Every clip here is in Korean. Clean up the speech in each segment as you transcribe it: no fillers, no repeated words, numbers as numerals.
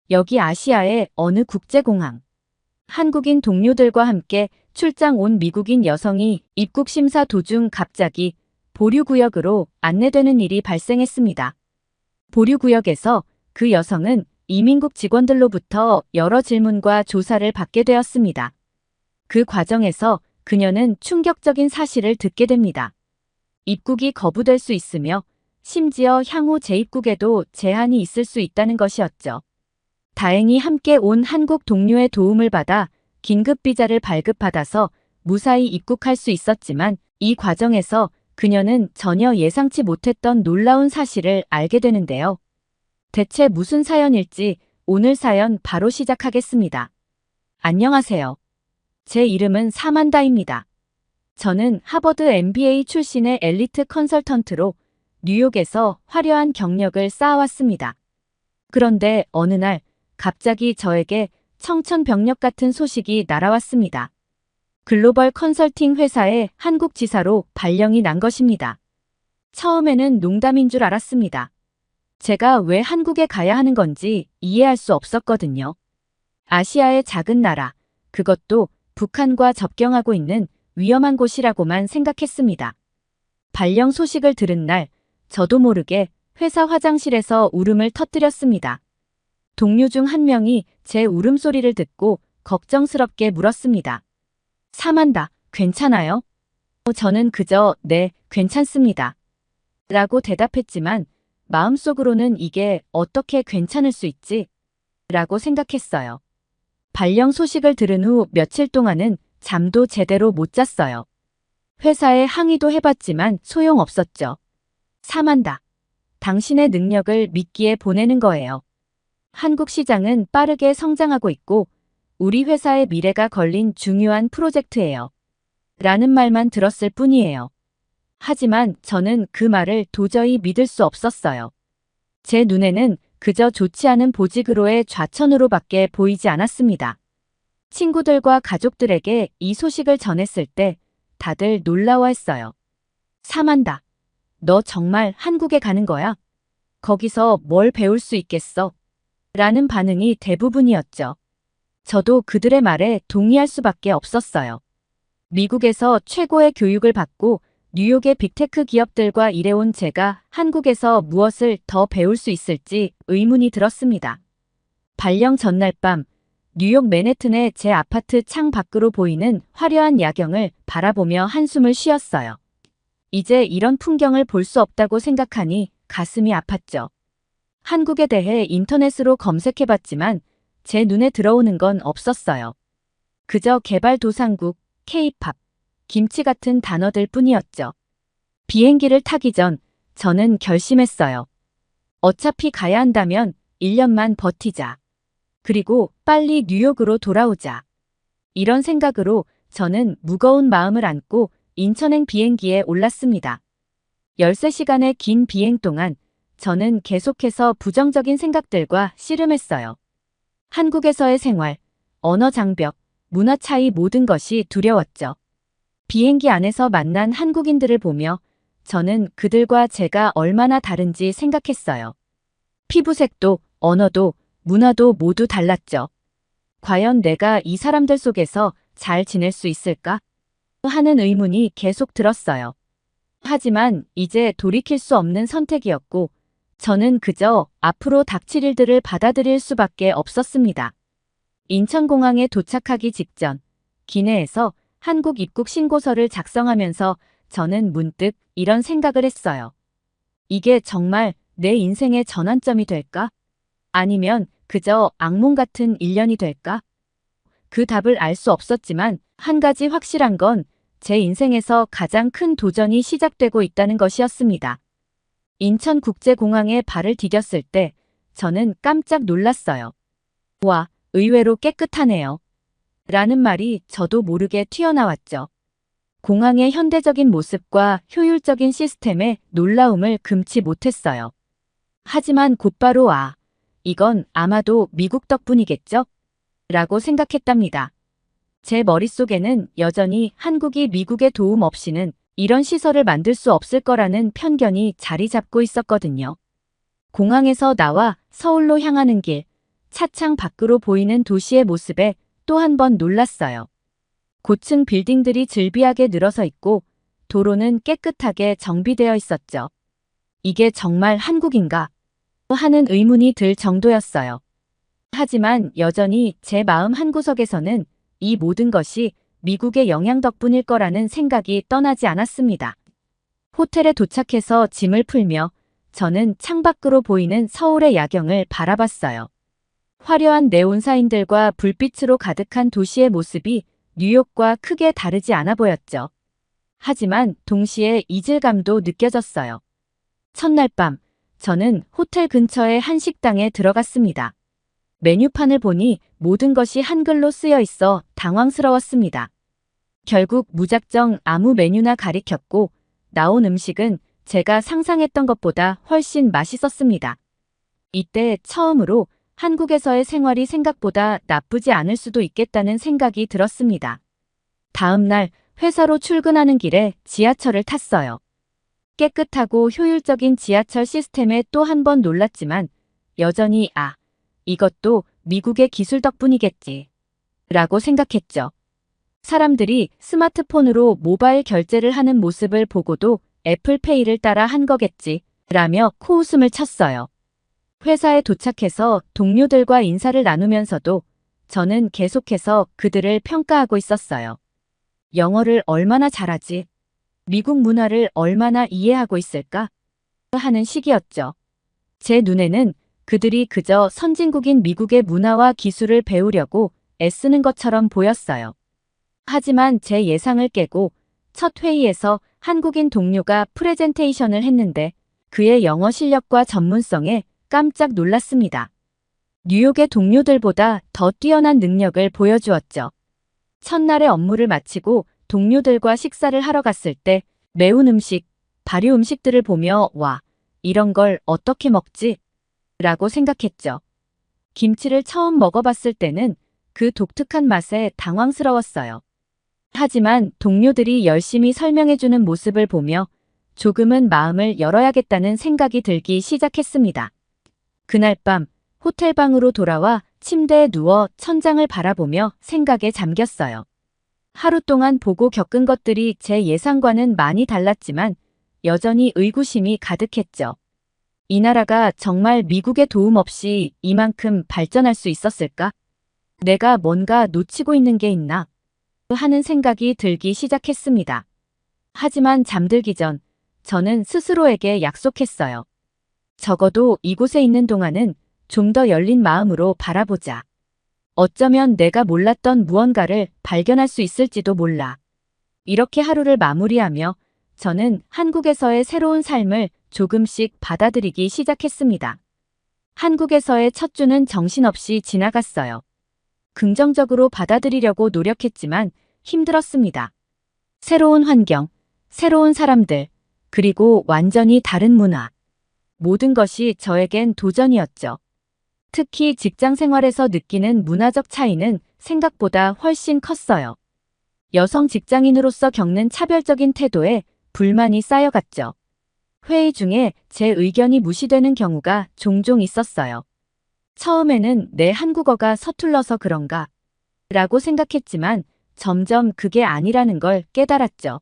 여기 아시아의 어느 국제공항. 한국인 동료들과 함께 출장 온 미국인 여성이 입국 심사 도중 갑자기 보류구역으로 안내되는 일이 발생했습니다. 보류구역에서 그 여성은 이민국 직원들로부터 여러 질문과 조사를 받게 되었습니다. 그 과정에서 그녀는 충격적인 사실을 듣게 됩니다. 입국이 거부될 수 있으며 심지어 향후 재입국에도 제한이 있을 수 있다는 것이었죠. 다행히 함께 온 한국 동료의 도움을 받아 긴급 비자를 발급받아서 무사히 입국할 수 있었지만 이 과정에서 그녀는 전혀 예상치 못했던 놀라운 사실을 알게 되는데요. 대체 무슨 사연일지 오늘 사연 바로 시작하겠습니다. 안녕하세요. 제 이름은 사만다입니다. 저는 하버드 MBA 출신의 엘리트 컨설턴트로 뉴욕에서 화려한 경력을 쌓아왔습니다. 그런데 어느 날 갑자기 저에게 청천벽력 같은 소식이 날아왔습니다. 글로벌 컨설팅 회사의 한국 지사로 발령이 난 것입니다. 처음에는 농담인 줄 알았습니다. 제가 왜 한국에 가야 하는 건지 이해할 수 없었거든요. 아시아의 작은 나라, 그것도 북한과 접경하고 있는 위험한 곳이라고만 생각했습니다. 발령 소식을 들은 날, 저도 모르게 회사 화장실에서 울음을 터뜨렸습니다. 동료 중 한 명이 제 울음소리를 듣고 걱정스럽게 물었습니다. 사만다, 괜찮아요? 저는 그저 네, 괜찮습니다. 라고 대답했지만 마음속으로는 이게 어떻게 괜찮을 수 있지? 라고 생각했어요. 발령 소식을 들은 후 며칠 동안은 잠도 제대로 못 잤어요. 회사에 항의도 해봤지만 소용없었죠. 사만다, 당신의 능력을 믿기에 보내는 거예요. 한국 시장은 빠르게 성장하고 있고 우리 회사의 미래가 걸린 중요한 프로젝트예요. 라는 말만 들었을 뿐이에요. 하지만 저는 그 말을 도저히 믿을 수 없었어요. 제 눈에는 그저 좋지 않은 보직으로의 좌천으로밖에 보이지 않았습니다. 친구들과 가족들에게 이 소식을 전했을 때 다들 놀라워했어요. 사만다, 너 정말 한국에 가는 거야? 거기서 뭘 배울 수 있겠어? 라는 반응이 대부분이었죠. 저도 그들의 말에 동의할 수밖에 없었어요. 미국에서 최고의 교육을 받고 뉴욕의 빅테크 기업들과 일해온 제가 한국에서 무엇을 더 배울 수 있을지 의문이 들었습니다. 발령 전날 밤 뉴욕 맨해튼의 제 아파트 창 밖으로 보이는 화려한 야경을 바라보며 한숨을 쉬었어요. 이제 이런 풍경을 볼 수 없다고 생각하니 가슴이 아팠죠. 한국에 대해 인터넷으로 검색해봤지만 제 눈에 들어오는 건 없었어요. 그저 개발도상국, K-팝, 김치 같은 단어들 뿐이었죠. 비행기를 타기 전 저는 결심했어요. 어차피 가야 한다면 1년만 버티자. 그리고 빨리 뉴욕으로 돌아오자. 이런 생각으로 저는 무거운 마음을 안고 인천행 비행기에 올랐습니다. 13시간의 긴 비행 동안 저는 계속해서 부정적인 생각들과 씨름했어요. 한국에서의 생활, 언어 장벽, 문화 차이 모든 것이 두려웠죠. 비행기 안에서 만난 한국인들을 보며 저는 그들과 제가 얼마나 다른지 생각했어요. 피부색도, 언어도, 문화도 모두 달랐죠. 과연 내가 이 사람들 속에서 잘 지낼 수 있을까? 하는 의문이 계속 들었어요. 하지만 이제 돌이킬 수 없는 선택이었고 저는 그저 앞으로 닥칠 일들을 받아들일 수밖에 없었습니다. 인천공항에 도착하기 직전 기내에서 한국 입국 신고서를 작성하면서 저는 문득 이런 생각을 했어요. 이게 정말 내 인생의 전환점이 될까? 아니면 그저 악몽 같은 일년이 될까? 그 답을 알 수 없었지만 한 가지 확실한 건 제 인생에서 가장 큰 도전이 시작되고 있다는 것이었습니다. 인천국제공항에 발을 디뎠을 때 저는 깜짝 놀랐어요. 와, 의외로 깨끗하네요. 라는 말이 저도 모르게 튀어나왔죠. 공항의 현대적인 모습과 효율적인 시스템에 놀라움을 금치 못했어요. 하지만 곧바로 이건 아마도 미국 덕분이겠죠? 라고 생각했답니다. 제 머릿속에는 여전히 한국이 미국의 도움 없이는 이런 시설을 만들 수 없을 거라는 편견이 자리 잡고 있었거든요. 공항에서 나와 서울로 향하는 길, 차창 밖으로 보이는 도시의 모습에 또 한 번 놀랐어요. 고층 빌딩들이 즐비하게 늘어서 있고 도로는 깨끗하게 정비되어 있었죠. 이게 정말 한국인가? 하는 의문이 들 정도였어요. 하지만 여전히 제 마음 한구석에서는 이 모든 것이 미국의 영향 덕분일 거라는 생각이 떠나지 않았습니다. 호텔에 도착해서 짐을 풀며 저는 창밖으로 보이는 서울의 야경을 바라봤어요. 화려한 네온사인들과 불빛으로 가득한 도시의 모습이 뉴욕과 크게 다르지 않아 보였죠. 하지만 동시에 이질감도 느껴졌어요. 첫날 밤, 저는 호텔 근처의 한 식당에 들어갔습니다. 메뉴판을 보니 모든 것이 한글로 쓰여 있어 당황스러웠습니다. 결국 무작정 아무 메뉴나 가리켰고 나온 음식은 제가 상상했던 것보다 훨씬 맛있었습니다. 이때 처음으로 한국에서의 생활이 생각보다 나쁘지 않을 수도 있겠다는 생각이 들었습니다. 다음 날 회사로 출근하는 길에 지하철을 탔어요. 깨끗하고 효율적인 지하철 시스템에 또 한 번 놀랐지만 여전히 이것도 미국의 기술 덕분이겠지 라고 생각했죠. 사람들이 스마트폰으로 모바일 결제를 하는 모습을 보고도 애플페이를 따라 한 거겠지 라며 코웃음을 쳤어요. 회사에 도착해서 동료들과 인사를 나누면서도 저는 계속해서 그들을 평가하고 있었어요. 영어를 얼마나 잘하지? 미국 문화를 얼마나 이해하고 있을까? 하는 시기였죠. 제 눈에는 그들이 그저 선진국인 미국의 문화와 기술을 배우려고 애쓰는 것처럼 보였어요. 하지만 제 예상을 깨고 첫 회의에서 한국인 동료가 프레젠테이션을 했는데 그의 영어 실력과 전문성에 깜짝 놀랐습니다. 뉴욕의 동료들보다 더 뛰어난 능력을 보여주었죠. 첫날의 업무를 마치고 동료들과 식사를 하러 갔을 때 매운 음식, 발효 음식들을 보며 이런 걸 어떻게 먹지? 라고 생각했죠. 김치를 처음 먹어봤을 때는 그 독특한 맛에 당황스러웠어요. 하지만 동료들이 열심히 설명해주는 모습을 보며 조금은 마음을 열어야겠다는 생각이 들기 시작했습니다. 그날 밤 호텔 방으로 돌아와 침대에 누워 천장을 바라보며 생각에 잠겼어요. 하루 동안 보고 겪은 것들이 제 예상과는 많이 달랐지만 여전히 의구심이 가득했죠. 이 나라가 정말 미국의 도움 없이 이만큼 발전할 수 있었을까? 내가 뭔가 놓치고 있는 게 있나? 하는 생각이 들기 시작했습니다. 하지만 잠들기 전 저는 스스로에게 약속했어요. 적어도 이곳에 있는 동안은 좀 더 열린 마음으로 바라보자. 어쩌면 내가 몰랐던 무언가를 발견할 수 있을지도 몰라. 이렇게 하루를 마무리하며 저는 한국에서의 새로운 삶을 조금씩 받아들이기 시작했습니다. 한국에서의 첫 주는 정신없이 지나갔어요. 긍정적으로 받아들이려고 노력했지만 힘들었습니다. 새로운 환경, 새로운 사람들, 그리고 완전히 다른 문화. 모든 것이 저에겐 도전이었죠. 특히 직장 생활에서 느끼는 문화적 차이는 생각보다 훨씬 컸어요. 여성 직장인으로서 겪는 차별적인 태도에 불만이 쌓여갔죠. 회의 중에 제 의견이 무시되는 경우가 종종 있었어요. 처음에는 내 한국어가 서툴러서 그런가 라고 생각했지만 점점 그게 아니라는 걸 깨달았죠.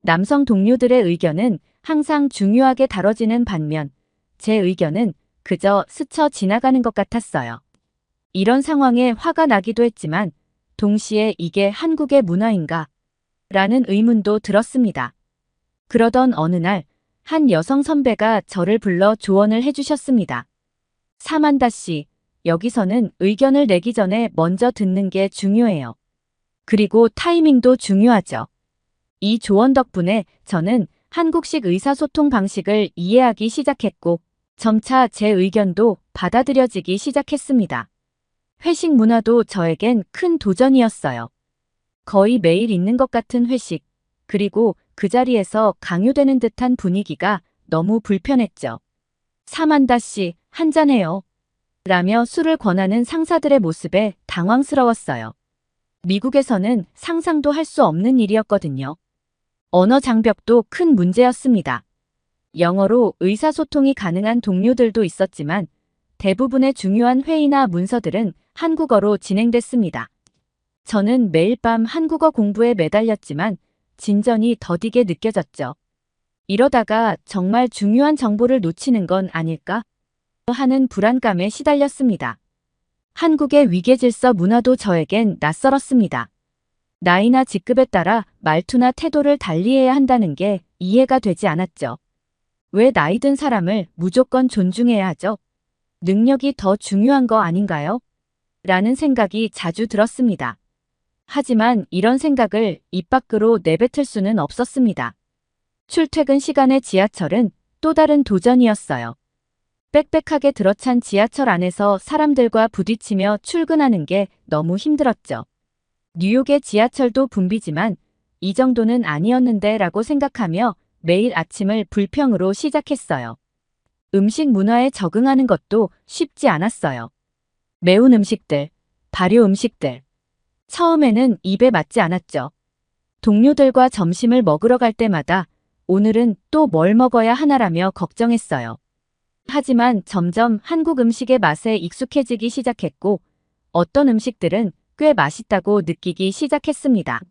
남성 동료들의 의견은 항상 중요하게 다뤄지는 반면 제 의견은 그저 스쳐 지나가는 것 같았어요. 이런 상황에 화가 나기도 했지만 동시에 이게 한국의 문화인가? 라는 의문도 들었습니다. 그러던 어느 날 한 여성 선배가 저를 불러 조언을 해주셨습니다. 사만다 씨, 여기서는 의견을 내기 전에 먼저 듣는 게 중요해요. 그리고 타이밍도 중요하죠. 이 조언 덕분에 저는 한국식 의사소통 방식을 이해하기 시작했고 점차 제 의견도 받아들여지기 시작했습니다. 회식 문화도 저에겐 큰 도전이었어요. 거의 매일 있는 것 같은 회식, 그리고 그 자리에서 강요되는 듯한 분위기가 너무 불편했죠. 사만다 씨, 한잔해요. 라며 술을 권하는 상사들의 모습에 당황스러웠어요. 미국에서는 상상도 할 수 없는 일이었거든요. 언어 장벽도 큰 문제였습니다. 영어로 의사소통이 가능한 동료들도 있었지만 대부분의 중요한 회의나 문서들은 한국어로 진행됐습니다. 저는 매일 밤 한국어 공부에 매달렸지만 진전이 더디게 느껴졌죠. 이러다가 정말 중요한 정보를 놓치는 건 아닐까 하는 불안감에 시달렸습니다. 한국의 위계질서 문화도 저에겐 낯설었습니다. 나이나 직급에 따라 말투나 태도를 달리해야 한다는 게 이해가 되지 않았죠. 왜 나이 든 사람을 무조건 존중해야 하죠? 능력이 더 중요한 거 아닌가요? 라는 생각이 자주 들었습니다. 하지만 이런 생각을 입 밖으로 내뱉을 수는 없었습니다. 출퇴근 시간의 지하철은 또 다른 도전이었어요. 빽빽하게 들어찬 지하철 안에서 사람들과 부딪히며 출근하는 게 너무 힘들었죠. 뉴욕의 지하철도 붐비지만 이 정도는 아니었는데 라고 생각하며 매일 아침을 불평으로 시작했어요. 음식 문화에 적응하는 것도 쉽지 않았어요. 매운 음식들, 발효 음식들. 처음에는 입에 맞지 않았죠. 동료들과 점심을 먹으러 갈 때마다 오늘은 또 뭘 먹어야 하나라며 걱정했어요. 하지만 점점 한국 음식의 맛에 익숙해지기 시작했고 어떤 음식들은 꽤 맛있다고 느끼기 시작했습니다.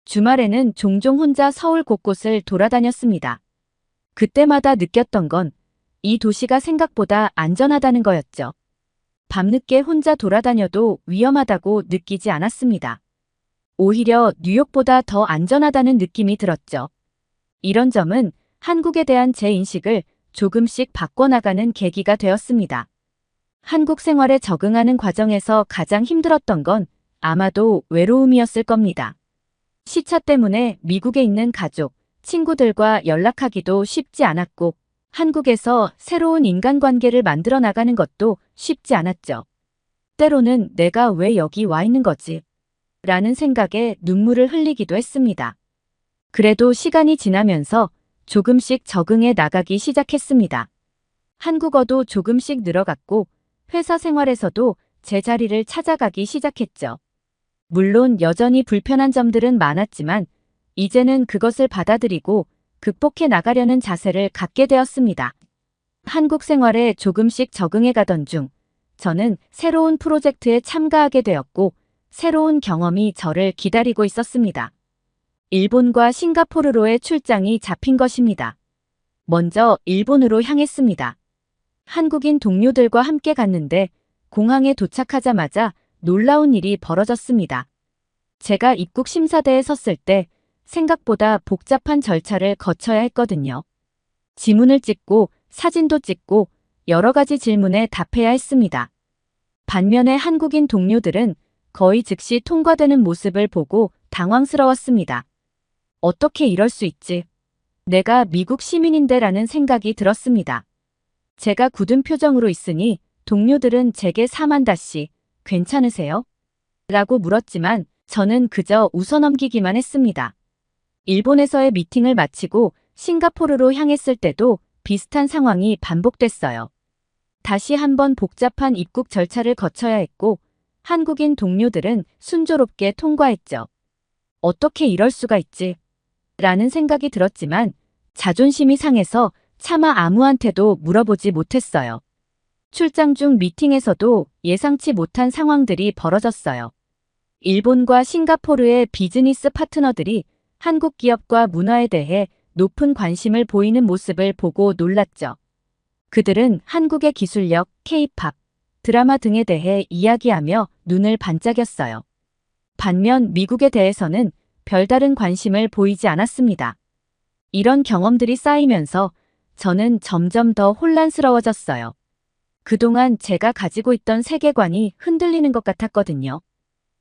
주말에는 종종 혼자 서울 곳곳을 돌아다녔습니다. 그때마다 느꼈던 건 이 도시가 생각보다 안전하다는 거였죠. 밤늦게 혼자 돌아다녀도 위험하다고 느끼지 않았습니다. 오히려 뉴욕보다 더 안전하다는 느낌이 들었죠. 이런 점은 한국에 대한 제 인식을 조금씩 바꿔나가는 계기가 되었습니다. 한국 생활에 적응하는 과정에서 가장 힘들었던 건 아마도 외로움이었을 겁니다. 시차 때문에 미국에 있는 가족, 친구들과 연락하기도 쉽지 않았고 한국에서 새로운 인간관계를 만들어 나가는 것도 쉽지 않았죠. 때로는 내가 왜 여기 와 있는 거지? 라는 생각에 눈물을 흘리기도 했습니다. 그래도 시간이 지나면서 조금씩 적응해 나가기 시작했습니다. 한국어도 조금씩 늘어갔고 회사 생활에서도 제 자리를 찾아가기 시작했죠. 물론 여전히 불편한 점들은 많았지만 이제는 그것을 받아들이고 극복해 나가려는 자세를 갖게 되었습니다. 한국 생활에 조금씩 적응해 가던 중 저는 새로운 프로젝트에 참가하게 되었고 새로운 경험이 저를 기다리고 있었습니다. 일본과 싱가포르로의 출장이 잡힌 것입니다. 먼저 일본으로 향했습니다. 한국인 동료들과 함께 갔는데 공항에 도착하자마자 놀라운 일이 벌어졌습니다. 제가 입국 심사대에 섰을 때 생각보다 복잡한 절차를 거쳐야 했거든요. 지문을 찍고 사진도 찍고 여러 가지 질문에 답해야 했습니다. 반면에 한국인 동료들은 거의 즉시 통과되는 모습을 보고 당황스러웠습니다. 어떻게 이럴 수 있지? 내가 미국 시민인데 라는 생각이 들었습니다. 제가 굳은 표정으로 있으니 동료들은 제게 사만다씨, 괜찮으세요? 라고 물었지만 저는 그저 웃어넘기기만 했습니다. 일본에서의 미팅을 마치고 싱가포르로 향했을 때도 비슷한 상황이 반복됐어요. 다시 한번 복잡한 입국 절차를 거쳐야 했고 한국인 동료들은 순조롭게 통과했죠. 어떻게 이럴 수가 있지? 라는 생각이 들었지만 자존심이 상해서 차마 아무한테도 물어보지 못했어요. 출장 중 미팅에서도 예상치 못한 상황들이 벌어졌어요. 일본과 싱가포르의 비즈니스 파트너들이 한국 기업과 문화에 대해 높은 관심을 보이는 모습을 보고 놀랐죠. 그들은 한국의 기술력, K-팝, 드라마 등에 대해 이야기하며 눈을 반짝였어요. 반면 미국에 대해서는 별다른 관심을 보이지 않았습니다. 이런 경험들이 쌓이면서 저는 점점 더 혼란스러워졌어요. 그동안 제가 가지고 있던 세계관이 흔들리는 것 같았거든요.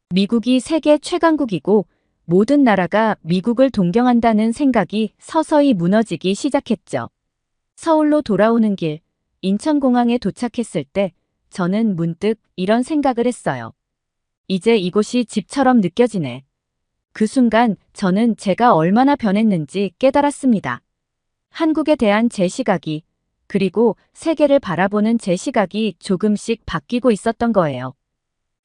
미국이 세계 최강국이고 모든 나라가 미국을 동경한다는 생각이 서서히 무너지기 시작했죠. 서울로 돌아오는 길, 인천공항에 도착했을 때 저는 문득 이런 생각을 했어요. 이제 이곳이 집처럼 느껴지네. 그 순간 저는 제가 얼마나 변했는지 깨달았습니다. 한국에 대한 제 시각이, 그리고 세계를 바라보는 제 시각이 조금씩 바뀌고 있었던 거예요.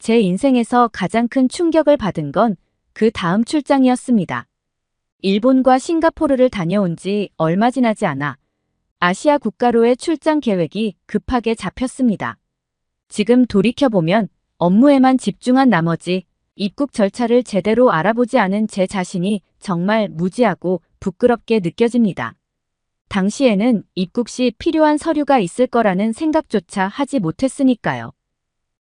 제 인생에서 가장 큰 충격을 받은 건 그 다음 출장이었습니다. 일본과 싱가포르를 다녀온 지 얼마 지나지 않아 아시아 국가로의 출장 계획이 급하게 잡혔습니다. 지금 돌이켜보면 업무에만 집중한 나머지 입국 절차를 제대로 알아보지 않은 제 자신이 정말 무지하고 부끄럽게 느껴집니다. 당시에는 입국 시 필요한 서류가 있을 거라는 생각조차 하지 못했으니까요.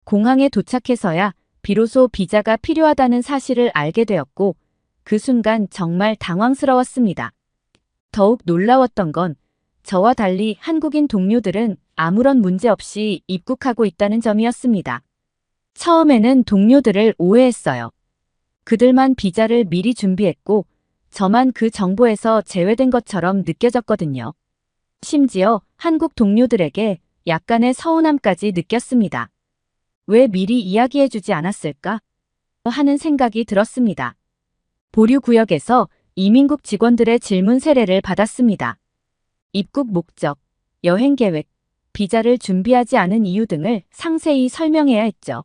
공항에 도착해서야 비로소 비자가 필요하다는 사실을 알게 되었고 그 순간 정말 당황스러웠습니다. 더욱 놀라웠던 건 저와 달리 한국인 동료들은 아무런 문제 없이 입국하고 있다는 점이었습니다. 처음에는 동료들을 오해했어요. 그들만 비자를 미리 준비했고 저만 그 정보에서 제외된 것처럼 느껴졌거든요. 심지어 한국 동료들에게 약간의 서운함까지 느꼈습니다. 왜 미리 이야기해주지 않았을까? 하는 생각이 들었습니다. 보류구역에서 이민국 직원들의 질문 세례를 받았습니다. 입국 목적, 여행 계획, 비자를 준비하지 않은 이유 등을 상세히 설명해야 했죠.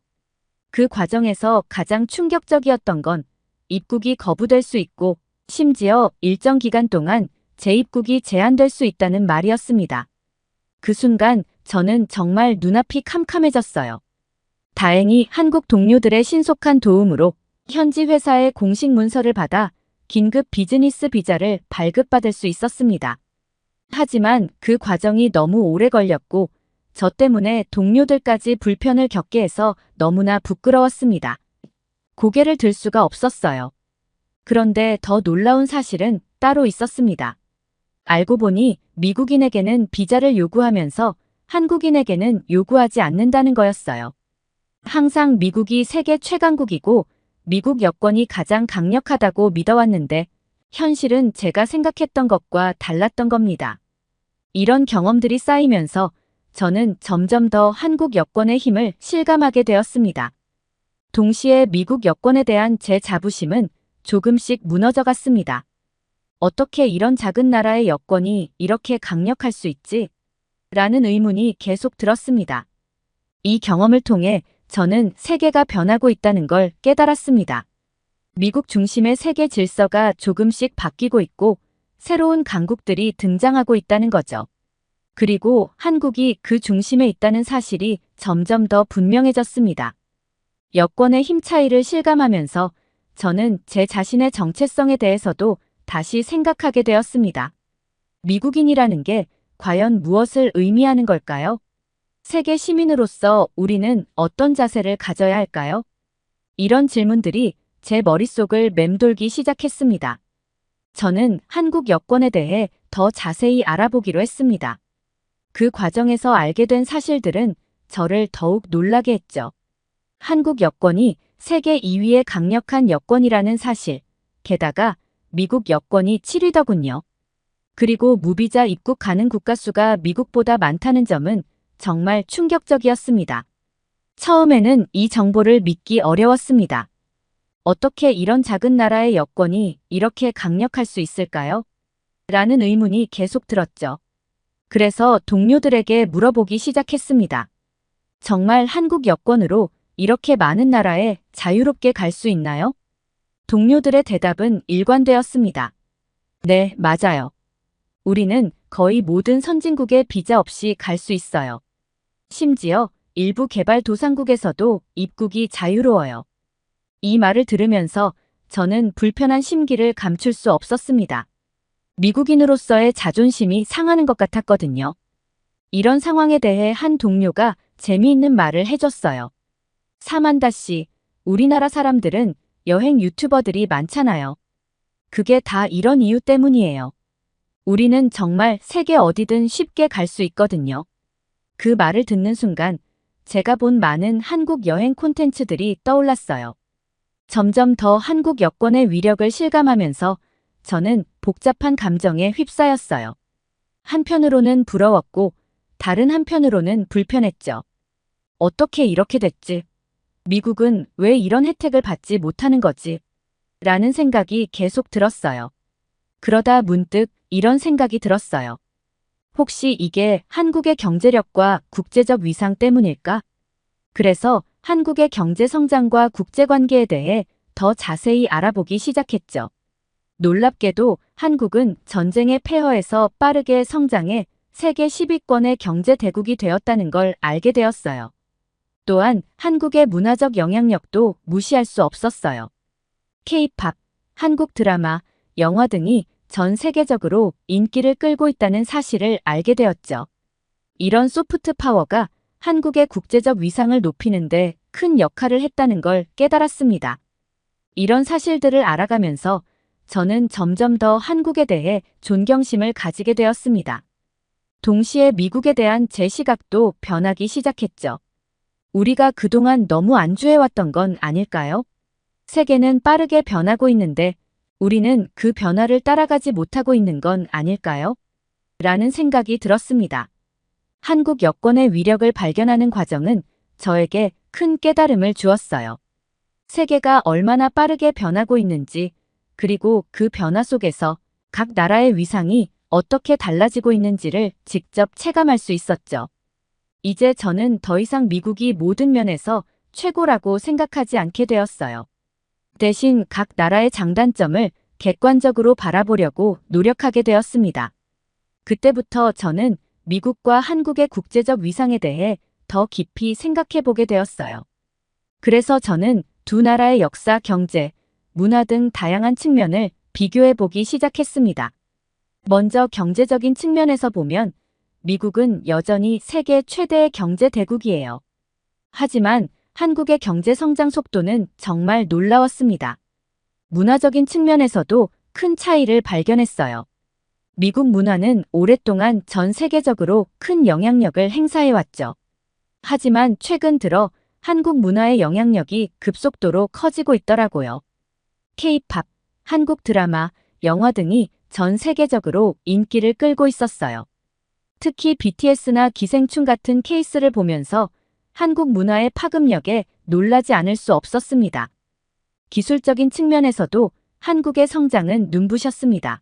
그 과정에서 가장 충격적이었던 건 입국이 거부될 수 있고 심지어 일정 기간 동안 재입국이 제한될 수 있다는 말이었습니다. 그 순간 저는 정말 눈앞이 캄캄해졌어요. 다행히 한국 동료들의 신속한 도움으로 현지 회사의 공식 문서를 받아 긴급 비즈니스 비자를 발급받을 수 있었습니다. 하지만 그 과정이 너무 오래 걸렸고 저 때문에 동료들까지 불편을 겪게 해서 너무나 부끄러웠습니다. 고개를 들 수가 없었어요. 그런데 더 놀라운 사실은 따로 있었습니다. 알고 보니 미국인에게는 비자를 요구하면서 한국인에게는 요구하지 않는다는 거였어요. 항상 미국이 세계 최강국이고 미국 여권이 가장 강력하다고 믿어왔는데 현실은 제가 생각했던 것과 달랐던 겁니다. 이런 경험들이 쌓이면서 저는 점점 더 한국 여권의 힘을 실감하게 되었습니다. 동시에 미국 여권에 대한 제 자부심은 조금씩 무너져 갔습니다. 어떻게 이런 작은 나라의 여권이 이렇게 강력할 수 있지? 라는 의문이 계속 들었습니다. 이 경험을 통해 저는 세계가 변하고 있다는 걸 깨달았습니다. 미국 중심의 세계 질서가 조금씩 바뀌고 있고 새로운 강국들이 등장하고 있다는 거죠. 그리고 한국이 그 중심에 있다는 사실이 점점 더 분명해졌습니다. 여권의 힘 차이를 실감하면서 저는 제 자신의 정체성에 대해서도 다시 생각하게 되었습니다. 미국인이라는 게 과연 무엇을 의미하는 걸까요? 세계 시민으로서 우리는 어떤 자세를 가져야 할까요? 이런 질문들이 제 머릿속을 맴돌기 시작했습니다. 저는 한국 여권에 대해 더 자세히 알아보기로 했습니다. 그 과정에서 알게 된 사실들은 저를 더욱 놀라게 했죠. 한국 여권이 세계 2위의 강력한 여권이라는 사실, 게다가 미국 여권이 7위더군요. 그리고 무비자 입국 가능 국가 수가 미국보다 많다는 점은 정말 충격적이었습니다. 처음에는 이 정보를 믿기 어려웠습니다. 어떻게 이런 작은 나라의 여권이 이렇게 강력할 수 있을까요? 라는 의문이 계속 들었죠. 그래서 동료들에게 물어보기 시작했습니다. 정말 한국 여권으로 이렇게 많은 나라에 자유롭게 갈 수 있나요? 동료들의 대답은 일관되었습니다. 네, 맞아요. 우리는 거의 모든 선진국에 비자 없이 갈 수 있어요. 심지어 일부 개발도상국에서도 입국이 자유로워요. 이 말을 들으면서 저는 불편한 심기를 감출 수 없었습니다. 미국인으로서의 자존심이 상하는 것 같았거든요. 이런 상황에 대해 한 동료가 재미있는 말을 해줬어요. 사만다 씨, 우리나라 사람들은 여행 유튜버들이 많잖아요. 그게 다 이런 이유 때문이에요. 우리는 정말 세계 어디든 쉽게 갈 수 있거든요. 그 말을 듣는 순간 제가 본 많은 한국 여행 콘텐츠들이 떠올랐어요. 점점 더 한국 여권의 위력을 실감하면서 저는 복잡한 감정에 휩싸였어요. 한편으로는 부러웠고 다른 한편으로는 불편했죠. 어떻게 이렇게 됐지? 미국은 왜 이런 혜택을 받지 못하는 거지? 라는 생각이 계속 들었어요. 그러다 문득 이런 생각이 들었어요. 혹시 이게 한국의 경제력과 국제적 위상 때문일까? 그래서 한국의 경제 성장과 국제관계에 대해 더 자세히 알아보기 시작했죠. 놀랍게도 한국은 전쟁의 폐허에서 빠르게 성장해 세계 10위권의 경제 대국이 되었다는 걸 알게 되었어요. 또한 한국의 문화적 영향력도 무시할 수 없었어요. K-팝, 한국 드라마, 영화 등이 전 세계적으로 인기를 끌고 있다는 사실을 알게 되었죠. 이런 소프트 파워가 한국의 국제적 위상을 높이는데 큰 역할을 했다는 걸 깨달았습니다. 이런 사실들을 알아가면서 저는 점점 더 한국에 대해 존경심을 가지게 되었습니다. 동시에 미국에 대한 제 시각도 변하기 시작했죠. 우리가 그동안 너무 안주해왔던 건 아닐까요? 세계는 빠르게 변하고 있는데 우리는 그 변화를 따라가지 못하고 있는 건 아닐까요? 라는 생각이 들었습니다. 한국 여권의 위력을 발견하는 과정은 저에게 큰 깨달음을 주었어요. 세계가 얼마나 빠르게 변하고 있는지, 그리고 그 변화 속에서 각 나라의 위상이 어떻게 달라지고 있는지를 직접 체감할 수 있었죠. 이제 저는 더 이상 미국이 모든 면에서 최고라고 생각하지 않게 되었어요. 대신 각 나라의 장단점을 객관적으로 바라보려고 노력하게 되었습니다. 그때부터 저는 미국과 한국의 국제적 위상에 대해 더 깊이 생각해 보게 되었어요. 그래서 저는 두 나라의 역사, 경제, 문화 등 다양한 측면을 비교해 보기 시작했습니다. 먼저 경제적인 측면에서 보면 미국은 여전히 세계 최대의 경제 대국이에요. 하지만 한국의 경제 성장 속도는 정말 놀라웠습니다. 문화적인 측면에서도 큰 차이를 발견했어요. 미국 문화는 오랫동안 전 세계적으로 큰 영향력을 행사해왔죠. 하지만 최근 들어 한국 문화의 영향력이 급속도로 커지고 있더라고요. K-팝, 한국 드라마, 영화 등이 전 세계적으로 인기를 끌고 있었어요. 특히 BTS나 기생충 같은 케이스를 보면서 한국 문화의 파급력에 놀라지 않을 수 없었습니다. 기술적인 측면에서도 한국의 성장은 눈부셨습니다.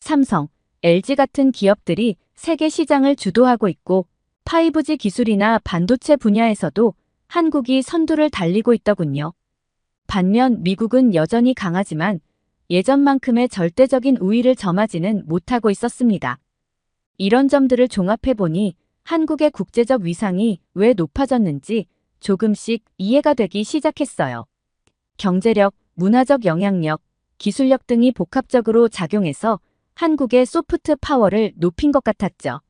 삼성, LG 같은 기업들이 세계 시장을 주도하고 있고 5G 기술이나 반도체 분야에서도 한국이 선두를 달리고 있더군요. 반면 미국은 여전히 강하지만 예전만큼의 절대적인 우위를 점하지는 못하고 있었습니다. 이런 점들을 종합해보니 한국의 국제적 위상이 왜 높아졌는지 조금씩 이해가 되기 시작했어요. 경제력, 문화적 영향력, 기술력 등이 복합적으로 작용해서 한국의 소프트 파워를 높인 것 같았죠.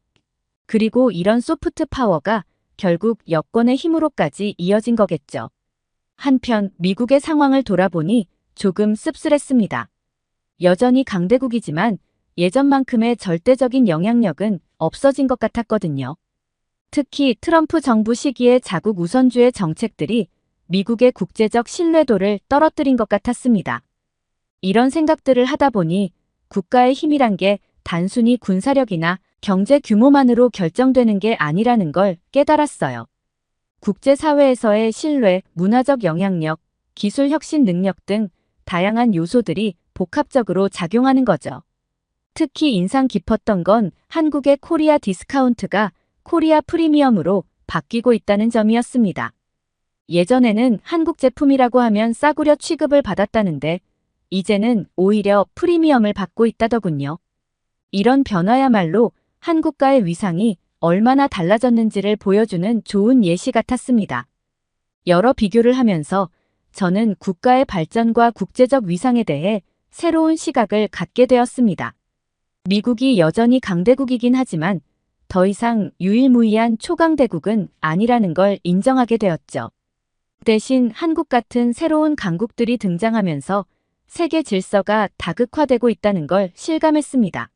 그리고 이런 소프트 파워가 결국 여권의 힘으로까지 이어진 거겠죠. 한편 미국의 상황을 돌아보니 조금 씁쓸했습니다. 여전히 강대국이지만 예전만큼의 절대적인 영향력은 없어진 것 같았거든요. 특히 트럼프 정부 시기의 자국 우선주의 정책들이 미국의 국제적 신뢰도를 떨어뜨린 것 같았습니다. 이런 생각들을 하다 보니 국가의 힘이란 게 단순히 군사력이나 경제 규모만으로 결정되는 게 아니라는 걸 깨달았어요. 국제사회에서의 신뢰, 문화적 영향력, 기술 혁신 능력 등 다양한 요소들이 복합적으로 작용하는 거죠. 특히 인상 깊었던 건 한국의 코리아 디스카운트가 코리아 프리미엄으로 바뀌고 있다는 점이었습니다. 예전에는 한국 제품이라고 하면 싸구려 취급을 받았다는데 이제는 오히려 프리미엄을 받고 있다더군요. 이런 변화야말로 한국과의 위상이 얼마나 달라졌는지를 보여주는 좋은 예시 같았습니다. 여러 비교를 하면서 저는 국가의 발전과 국제적 위상에 대해 새로운 시각을 갖게 되었습니다. 미국이 여전히 강대국이긴 하지만 더 이상 유일무이한 초강대국은 아니라는 걸 인정하게 되었죠. 대신 한국 같은 새로운 강국들이 등장하면서 세계 질서가 다극화되고 있다는 걸 실감했습니다.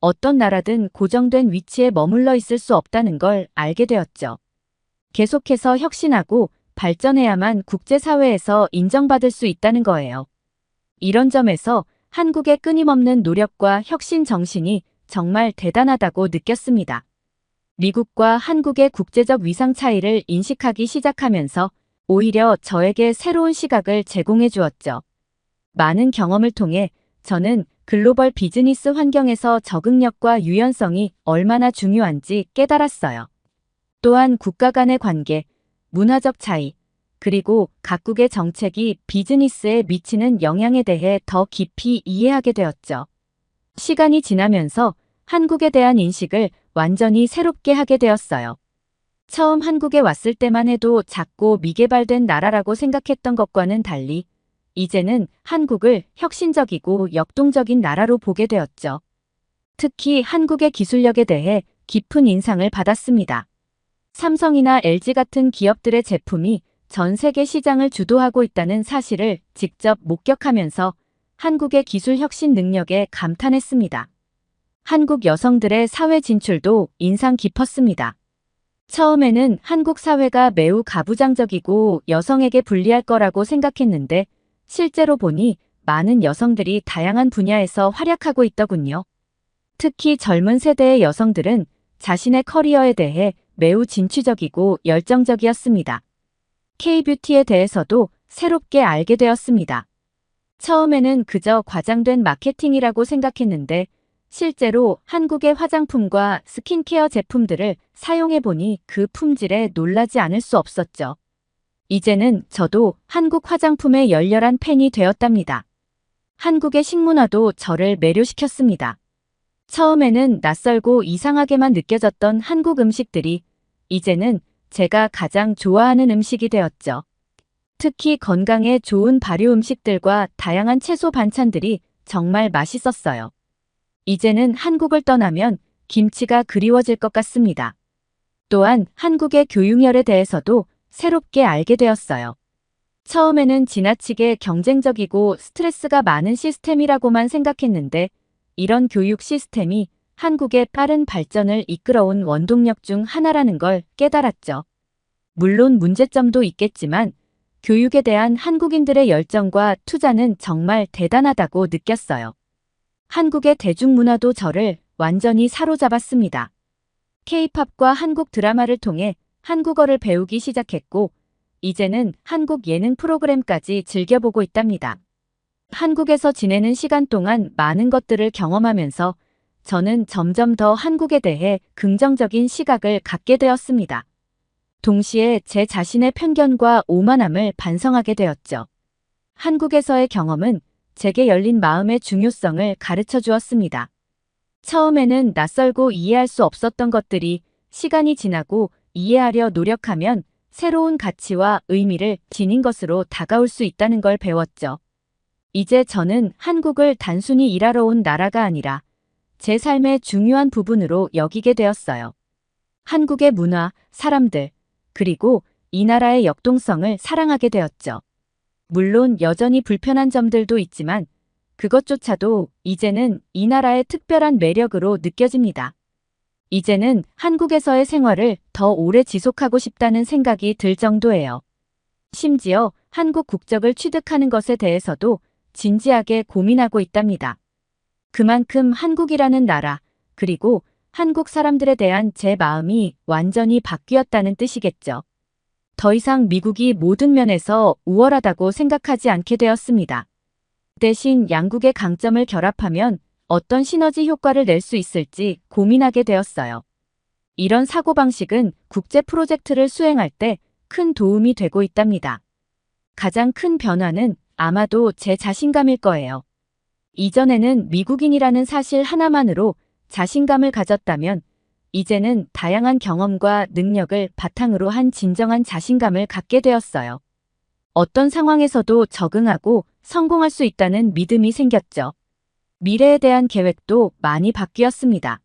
어떤 나라든 고정된 위치에 머물러 있을 수 없다는 걸 알게 되었죠. 계속해서 혁신하고 발전해야만 국제사회에서 인정받을 수 있다는 거예요. 이런 점에서 한국의 끊임없는 노력과 혁신 정신이 정말 대단하다고 느꼈습니다. 미국과 한국의 국제적 위상 차이를 인식하기 시작하면서 오히려 저에게 새로운 시각을 제공해 주었죠. 많은 경험을 통해 저는 글로벌 비즈니스 환경에서 적응력과 유연성이 얼마나 중요한지 깨달았어요. 또한 국가 간의 관계, 문화적 차이, 그리고 각국의 정책이 비즈니스에 미치는 영향에 대해 더 깊이 이해하게 되었죠. 시간이 지나면서 한국에 대한 인식을 완전히 새롭게 하게 되었어요. 처음 한국에 왔을 때만 해도 작고 미개발된 나라라고 생각했던 것과는 달리 이제는 한국을 혁신적이고 역동적인 나라로 보게 되었죠. 특히 한국의 기술력에 대해 깊은 인상을 받았습니다. 삼성이나 LG 같은 기업들의 제품이 전 세계 시장을 주도하고 있다는 사실을 직접 목격하면서 한국의 기술 혁신 능력에 감탄했습니다. 한국 여성들의 사회 진출도 인상 깊었습니다. 처음에는 한국 사회가 매우 가부장적이고 여성에게 불리할 거라고 생각했는데 실제로 보니 많은 여성들이 다양한 분야에서 활약하고 있더군요. 특히 젊은 세대의 여성들은 자신의 커리어에 대해 매우 진취적이고 열정적이었습니다. K-뷰티에 대해서도 새롭게 알게 되었습니다. 처음에는 그저 과장된 마케팅이라고 생각했는데 실제로 한국의 화장품과 스킨케어 제품들을 사용해보니 그 품질에 놀라지 않을 수 없었죠. 이제는 저도 한국 화장품의 열렬한 팬이 되었답니다. 한국의 식문화도 저를 매료시켰습니다. 처음에는 낯설고 이상하게만 느껴졌던 한국 음식들이 이제는 제가 가장 좋아하는 음식이 되었죠. 특히 건강에 좋은 발효 음식들과 다양한 채소 반찬들이 정말 맛있었어요. 이제는 한국을 떠나면 김치가 그리워질 것 같습니다. 또한 한국의 교육열에 대해서도 새롭게 알게 되었어요. 처음에는 지나치게 경쟁적이고 스트레스가 많은 시스템이라고만 생각했는데 이런 교육 시스템이 한국의 빠른 발전을 이끌어온 원동력 중 하나라는 걸 깨달았죠. 물론 문제점도 있겠지만 교육에 대한 한국인들의 열정과 투자는 정말 대단하다고 느꼈어요. 한국의 대중문화도 저를 완전히 사로잡았습니다. K-팝과 한국 드라마를 통해 한국어를 배우기 시작했고 이제는 한국 예능 프로그램까지 즐겨보고 있답니다. 한국에서 지내는 시간 동안 많은 것들을 경험하면서 저는 점점 더 한국에 대해 긍정적인 시각을 갖게 되었습니다. 동시에 제 자신의 편견과 오만함을 반성하게 되었죠. 한국에서의 경험은 제게 열린 마음의 중요성을 가르쳐 주었습니다. 처음에는 낯설고 이해할 수 없었던 것들이 시간이 지나고 이해하려 노력하면 새로운 가치와 의미를 지닌 것으로 다가올 수 있다는 걸 배웠죠. 이제 저는 한국을 단순히 일하러 온 나라가 아니라 제 삶의 중요한 부분으로 여기게 되었어요. 한국의 문화, 사람들, 그리고 이 나라의 역동성을 사랑하게 되었죠. 물론 여전히 불편한 점들도 있지만 그것조차도 이제는 이 나라의 특별한 매력으로 느껴집니다. 이제는 한국에서의 생활을 더 오래 지속하고 싶다는 생각이 들 정도예요. 심지어 한국 국적을 취득하는 것에 대해서도 진지하게 고민하고 있답니다. 그만큼 한국이라는 나라, 그리고 한국 사람들에 대한 제 마음이 완전히 바뀌었다는 뜻이겠죠. 더 이상 미국이 모든 면에서 우월하다고 생각하지 않게 되었습니다. 대신 양국의 강점을 결합하면 어떤 시너지 효과를 낼 수 있을지 고민하게 되었어요. 이런 사고방식은 국제 프로젝트를 수행할 때 큰 도움이 되고 있답니다. 가장 큰 변화는 아마도 제 자신감일 거예요. 이전에는 미국인이라는 사실 하나만으로 자신감을 가졌다면 이제는 다양한 경험과 능력을 바탕으로 한 진정한 자신감을 갖게 되었어요. 어떤 상황에서도 적응하고 성공할 수 있다는 믿음이 생겼죠. 미래에 대한 계획도 많이 바뀌었습니다.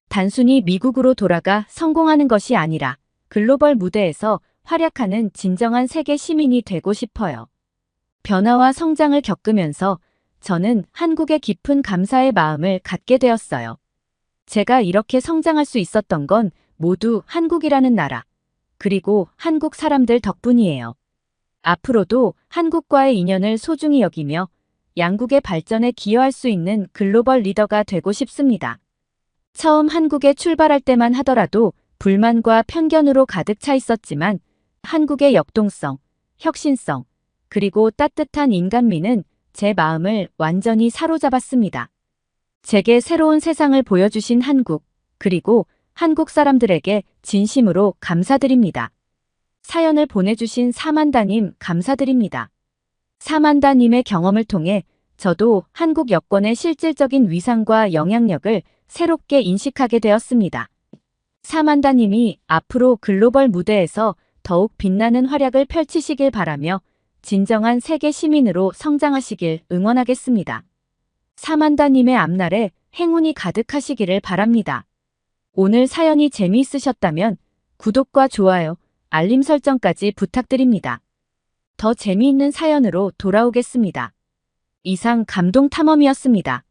단순히 미국으로 돌아가 성공하는 것이 아니라 글로벌 무대에서 활약하는 진정한 세계 시민이 되고 싶어요. 변화와 성장을 겪으면서 저는 한국에 깊은 감사의 마음을 갖게 되었어요. 제가 이렇게 성장할 수 있었던 건 모두 한국이라는 나라, 그리고 한국 사람들 덕분이에요. 앞으로도 한국과의 인연을 소중히 여기며 양국의 발전에 기여할 수 있는 글로벌 리더가 되고 싶습니다. 처음 한국에 출발할 때만 하더라도 불만과 편견으로 가득 차 있었지만 한국의 역동성, 혁신성, 그리고 따뜻한 인간미는 제 마음을 완전히 사로잡았습니다. 제게 새로운 세상을 보여주신 한국, 그리고 한국 사람들에게 진심으로 감사드립니다. 사연을 보내주신 사만다님 감사드립니다. 사만다님의 경험을 통해 저도 한국 여권의 실질적인 위상과 영향력을 새롭게 인식하게 되었습니다. 사만다님이 앞으로 글로벌 무대에서 더욱 빛나는 활약을 펼치시길 바라며 진정한 세계 시민으로 성장하시길 응원하겠습니다. 사만다님의 앞날에 행운이 가득하시기를 바랍니다. 오늘 사연이 재미있으셨다면 구독과 좋아요, 알림 설정까지 부탁드립니다. 더 재미있는 사연으로 돌아오겠습니다. 이상 감동 탐험이었습니다.